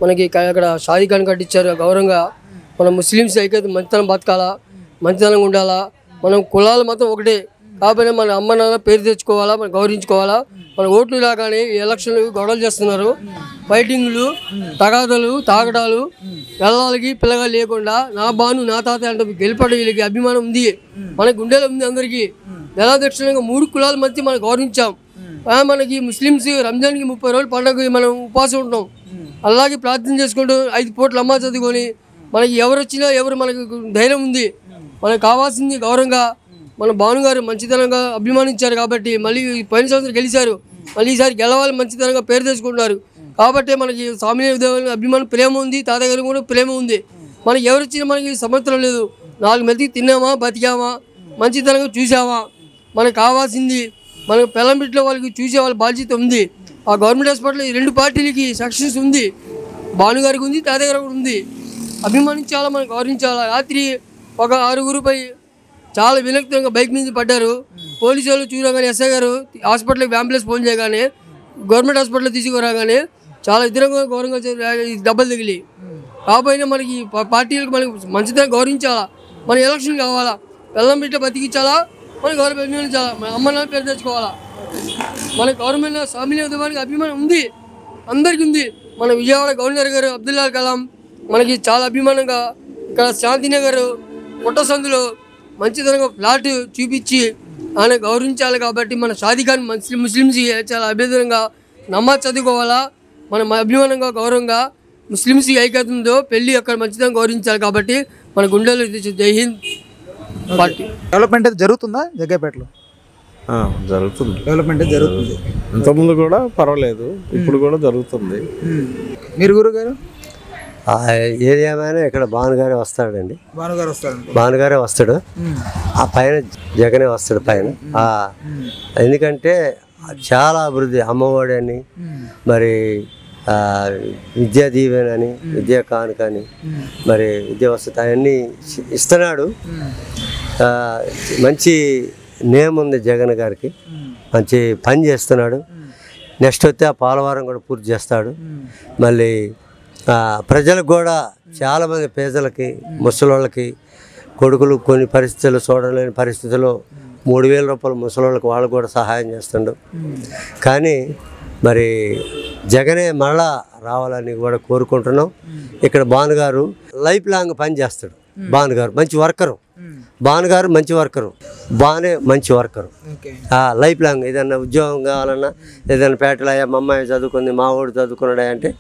మనకి అక్కడ షాదీఖాన్ కట్టించారు గౌరవంగా. మన ముస్లిమ్స్ ఐక్యత మంచితనం బతకాలా, మంచితనంగా ఉండాలా. మనం కులాలు మొత్తం ఒకటే కాబట్టి మన అమ్మ నాన్న పేరు తెచ్చుకోవాలా, మనం గౌరవించుకోవాలా. మన ఓట్లు లాగానే ఎలక్షన్లు గొడవలు చేస్తున్నారు, ఫైటింగ్లు, తగాదాలు, తాగడాలు, వెళ్ళాలకి పిల్లగా లేకుండా నా బాను నా తాత అంటే గెలిపడ వీళ్ళకి అభిమానం ఉంది, మన గుండెలో ఉంది అందరికీ. నెలాదక్షిణంగా 3 కులాల మధ్య మనం గౌరవించాం. మనకి ముస్లిమ్స్ రంజాన్కి 30 రోజులు పండుగకి మనం ఉపవాసం ఉంటాం. అలాగే ప్రార్థన చేసుకుంటూ 5 పూట్ల అమ్మ చదువుకొని మనకి ఎవరు వచ్చినా ఎవరు మనకు ధైర్యం ఉంది. మనకు కావాల్సింది గౌరవంగా మన భానుగారు మంచితనంగా అభిమానించారు కాబట్టి మళ్ళీ పోయిన సంవత్సరం గెలిచారు, మళ్ళీ ఈసారి గెలవాలి మంచితనంగా పేరు తెచ్చుకుంటున్నారు కాబట్టి మనకి స్వామి అభిమానం ప్రేమ ఉంది, తాతయ్య గారు కూడా ప్రేమ ఉంది. మనకి ఎవరు వచ్చినా మనకి సమర్థం లేదు. 4 మెతికి తిన్నామా, బతికామా, మంచితనంగా చూసామా. మనకు కావాల్సింది మనకు పెళ్ళంబిట్లో వాళ్ళకి చూసే వాళ్ళ బాధ్యత ఉంది. ఆ గవర్నమెంట్ హాస్పిటల్ 2 పార్టీలకి సక్సెస్ ఉంది, భానుగారికి ఉంది, తాతయ్య గారు ఉంది. అభిమానించాలా, మనం గౌరవించాలా. రాత్రి ఒక 6గురుపై చాలా వినక్తంగా బైక్ నుంచి పడ్డారు. పోలీసు వాళ్ళు చూడగానే ఎస్ఐ గారు హాస్పిటల్కి అంబులెన్స్ ఫోన్ చేయగానే గవర్నమెంట్ హాస్పిటల్ తీసుకురాగానే చాలా ఇద్దరంగా గౌరవంగా దెబ్బలు తగిలి. కాబట్టి మనకి పార్టీలకు మనకి మంచితనం గౌరవించాలా, మన ఎలక్షన్ కావాలా, పెళ్ళం బిడ్డ బతికించాలా, మన గౌరవ అభిమానించాలా, మన అమ్మ నాన్న పేరు తెచ్చుకోవాలా. మన గవర్నమెంట్ స్వామి ఉద్యమానికి అభిమానం ఉంది, అందరికీ ఉంది. మన విజయవాడ గవర్నర్ గారు అబ్దుల్ కలాం మనకి చాలా అభిమానంగా ఇక్కడ శాంతినగర్ పుట్టసందులో మంచితనంగా ఫ్లాట్ చూపించి ఆయన గౌరవించాలి. కాబట్టి మన షాదీఖాన్ ముస్లిమ్స్ చాలా అభ్యర్థంగా నమాజ్ చదువుకోవాలా, మన అభిమానంగా గౌరవంగా ముస్లిమ్స్ ఐక్యతంతో పెళ్ళి అక్కడ మంచితనం గౌరవించాలి. కాబట్టి మన గుండెలు జై హింద్ పార్టీ. డెవలప్మెంట్ అయితే జరుగుతుందా జగ్గైపేటలో? జరుగుతుంది, డెవలప్మెంట్ అయితే జరుగుతుంది. ఇంతకుముందు కూడా పర్వాలేదు, ఇప్పుడు కూడా జరుగుతుంది. మీరు గురుగారు? ఏరియామైనా ఇక్కడ భానుగారే వస్తాడండి, భానుగారు వస్తాడు, భానుగారే వస్తాడు. ఆ పైన జగనే వస్తాడు పైన. ఎందుకంటే చాలా అభివృద్ధి, అమ్మఒడి అని, మరి విద్యా దీవెన అని, విద్యా కానుక అని, మరి విద్యా వసతి అవన్నీ ఇస్తున్నాడు. మంచి నేమ్ ఉంది జగన్ గారికి, మంచి పని చేస్తున్నాడు. నెక్స్ట్ వస్తే ఆ పోలవరం కూడా పూర్తి చేస్తాడు. మళ్ళీ ప్రజలకు కూడా చాలామంది పేదలకి, ముసలోళ్ళకి, కొడుకులు కొన్ని పరిస్థితులు చూడలేని పరిస్థితుల్లో 3000 రూపాయలు ముసలోళ్ళకి వాళ్ళు కూడా సహాయం చేస్తుండు. కానీ మరి జగనే మళ్ళా రావాలని కూడా కోరుకుంటున్నాం. ఇక్కడ భానుగారు లైఫ్ లాంగ్ పని చేస్తాడు. భానుగారు మంచి వర్కరు, భానుగారు మంచి వర్కరు, బాగానే మంచి వర్కరు. లైఫ్ లాంగ్ ఏదన్నా ఉద్యోగం కావాలన్నా, ఏదైనా పేటలో మా అమ్మాయి చదువుకుంది, మా వాడు చదువుకున్నాడా అంటే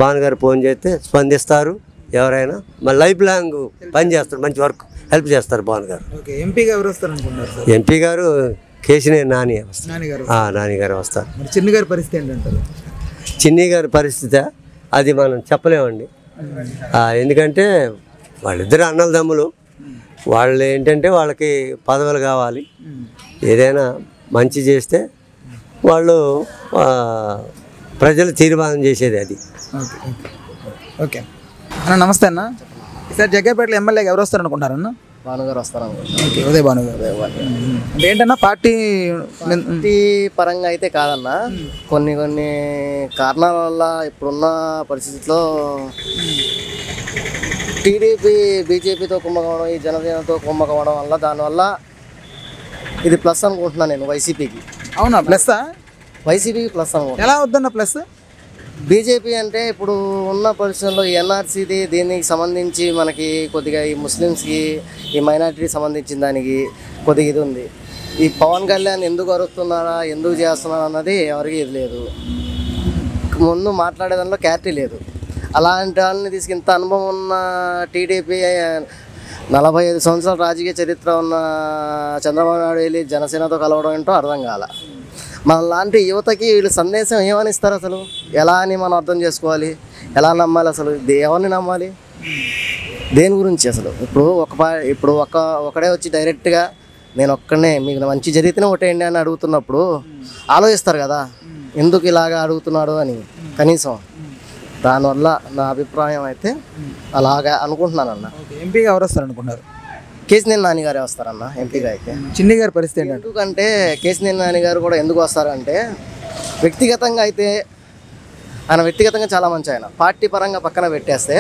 భానుగారు ఫోన్ చేస్తే స్పందిస్తారు. ఎవరైనా మరి లైఫ్ లాంగ్ పని చేస్తారు, మంచి వర్క్ హెల్ప్ చేస్తారు భానుగారు. ఎంపీ గారు కేశినేని నాని వస్తారు. చిన్ని గారి పరిస్థితి ఏంటంటారు? చిన్ని గారి పరిస్థితి అది మనం చెప్పలేమండి. ఎందుకంటే వాళ్ళిద్దరు అన్నదమ్ములు, వాళ్ళు ఏంటంటే వాళ్ళకి పదవులు కావాలి. ఏదైనా మంచి చేస్తే వాళ్ళు ప్రజలు తీర్మానం చేసేది అది. ఓకే అన్న, నమస్తే అన్న. ఈసారి జగ్గైపేటలో ఎమ్మెల్యేగా ఎవరు వస్తారు అనుకుంటారన్న? భానుగారు వస్తారు. ఓకే, ఉదయ్ భానుగారు. అంటే ఏంటన్నా పార్టీ పరంగా అయితే కాదన్న, కొన్ని కారణాల వల్ల ఇప్పుడున్న పరిస్థితిలో టీడీపీ బీజేపీతో కుమ్మకవడం, ఈ జనసేనతో కుమ్మకవడం వల్ల దానివల్ల ఇది ప్లస్ అనుకుంటున్నాను నేను వైసీపీకి. అవునా ప్లస్సా? వైసీపీకి ప్లస్ అనుకుంటున్నా. ఎలా వద్దన్న ప్లస్? బీజేపీ అంటే ఇప్పుడు ఉన్న పరిస్థితుల్లో ఈ ఎన్ఆర్సీది దీనికి సంబంధించి మనకి కొద్దిగా ఈ ముస్లిమ్స్కి, ఈ మైనార్టీకి సంబంధించిన దానికి కొద్దిగా ఇది ఉంది. ఈ పవన్ కళ్యాణ్ ఎందుకు అరుస్తున్నారా, ఎందుకు చేస్తున్నారా అన్నది ఎవరికి ఇది లేదు. ముందు మాట్లాడేదానిలో క్లారిటీ లేదు. అలాంటి వాళ్ళని తీసుకు ఇంత అనుభవం ఉన్న టీడీపీ 45 సంవత్సరాల రాజకీయ చరిత్ర ఉన్న చంద్రబాబు నాయుడు వెళ్ళి జనసేనతో కలవడం ఏంటో అర్థం కాల. మన లాంటి యువతకి వీళ్ళు సందేశం ఏమని ఇస్తారు అసలు? ఎలా అని మనం అర్థం చేసుకోవాలి? ఎలా నమ్మాలి అసలు? ఎవరిని నమ్మాలి? దేని గురించి అసలు? ఇప్పుడు ఒకడే వచ్చి డైరెక్ట్గా నేను ఒక్కడనే మీకు మంచి జరిగితేనే ఒకటేండి అని అడుగుతున్నప్పుడు ఆలోచిస్తారు కదా, ఎందుకు ఇలాగా అడుగుతున్నాడు అని. కనీసం దానివల్ల నా అభిప్రాయం అయితే అలాగా అనుకుంటున్నాను అన్న. ఎంపీగా ఎవరు వస్తారు అనుకుంటున్నారు? కేశినేని నాని గారే వస్తారన్న ఎంపీగా అయితే. చిన్ని గారి పరిస్థితి ఏంటంటే? ఎందుకంటే కేశినేని నాని గారు కూడా ఎందుకు వస్తారంటే వ్యక్తిగతంగా అయితే ఆయన వ్యక్తిగతంగా చాలా మంచి ఆయన. పార్టీ పరంగా పక్కన పెట్టేస్తే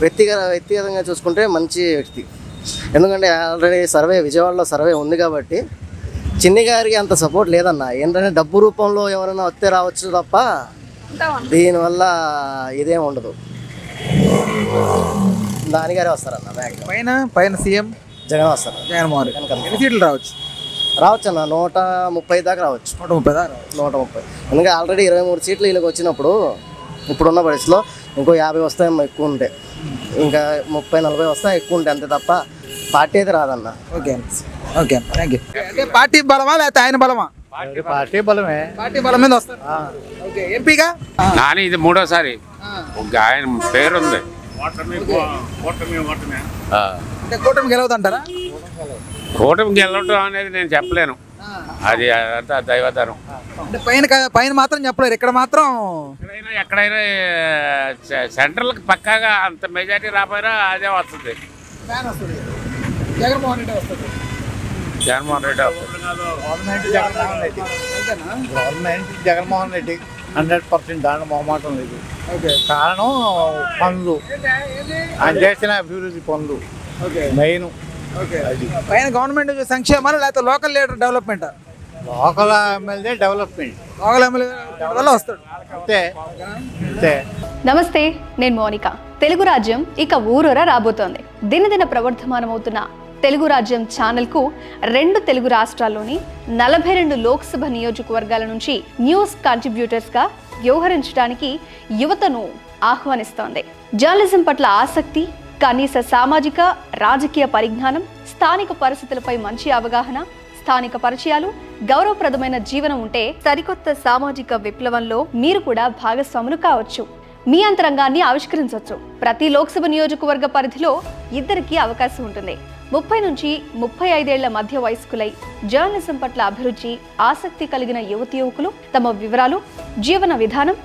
వ్యక్తిగతంగా చూసుకుంటే మంచి వ్యక్తి. ఎందుకంటే ఆల్రెడీ విజయవాడలో సర్వే ఉంది కాబట్టి చిన్ని గారికి అంత సపోర్ట్ లేదన్న. ఏంటంటే డబ్బు రూపంలో ఎవరైనా వస్తే రావచ్చు తప్ప దీనివల్ల ఇదేం ఉండదు. దానిగారే వస్తారన్న. పైన సీఎం జగన్ వస్తారు. జగన్మోహన్ రెడ్డి ఎన్ని సీట్లు రావచ్చు అన్న 130 దాకా రావచ్చు. 130 దాకా 130. ఎందుకంటే ఆల్రెడీ 23 సీట్లు వీళ్ళకి వచ్చినప్పుడు ఇప్పుడున్న పరిస్థితిలో ఇంకో 50 వస్తాయేమో ఎక్కువ ఉంటే, ఇంకా 30-40 వస్తాయి ఎక్కువ ఉంటాయి అంతే తప్ప పార్టీ అయితే రాదన్న. Okay thank you. అంటే పార్టీ బలమా లేకపోతే ఆయన బలమా? పార్టీ బలమే. పార్టీ బలం మీద వస్తారు. ఓకే ఎంపీగా నాని ఇది 3వసారి. ఆయన పేరుంది. అంటే కూటమి గెలవదంటారా? కూటమి గెలవటం అనేది నేను చెప్పలేను, అది అంతా దైవతరం. అంటే పైన మాత్రం చెప్పలేరు, ఇక్కడ మాత్రం ఎక్కడైనా సెంట్రల్కి పక్కాగా అంత మెజారిటీ రాపోయినా అదే వస్తుంది. జగన్మోహన్ రెడ్డి వస్తుంది. గవర్నమెంట్ జగన్మోహన్ రెడ్డి 100% దాని మొహమాటం లేదు. కారణం పనులు, ఆయన చేసిన అభివృద్ధి పనులు మెయిన్. పైన గవర్నమెంట్ సంక్షేమాలు లేకపోతే local leader development? Local MLA development. Local MLA వల్ల వస్తాడు అంతే. నమస్తే, నేను మోనిక. తెలుగు రాజ్యం ఇక ఊరూరా రాబోతోంది. దినదిన ప్రవర్ధమానమవుతున్న తెలుగు రాజ్యం ఛానల్కు 2 తెలుగు రాష్ట్రాల్లోని 42 లోక్సభ నియోజకవర్గాల నుంచి న్యూస్ కంట్రిబ్యూటర్స్గా వ్యవహరించడానికి యువతను ఆహ్వానిస్తోంది. జర్నలిజం పట్ల ఆసక్తి, కనీస సామాజిక రాజకీయ పరిజ్ఞానం, స్థానిక పరిస్థితులపై మంచి అవగాహన, స్థానిక పరిచయాలు, గౌరవప్రదమైన జీవనం ఉంటే సరికొత్త సామాజిక విప్లవంలో మీరు కూడా భాగస్వాములు కావచ్చు. మీ అంతరంగాన్ని ఆవిష్కరించవచ్చు. ప్రతి లోక్సభ నియోజకవర్గ పరిధిలో 2కి అవకాశం ఉంటుంది. 30 నుంచి 35 ఏళ్ల మధ్య వయస్కులై జర్నలిజం పట్ల అభిరుచి, ఆసక్తి కలిగిన యువకులు తమ వివరాలు, జీవన విధానం,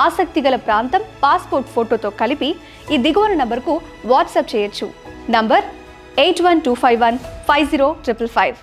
ఆసక్తి గల ప్రాంతం, పాస్పోర్ట్ ఫోటోతో కలిపి ఈ దిగువన నంబర్కు వాట్సాప్ చేయొచ్చు. నంబర్ 8125150555.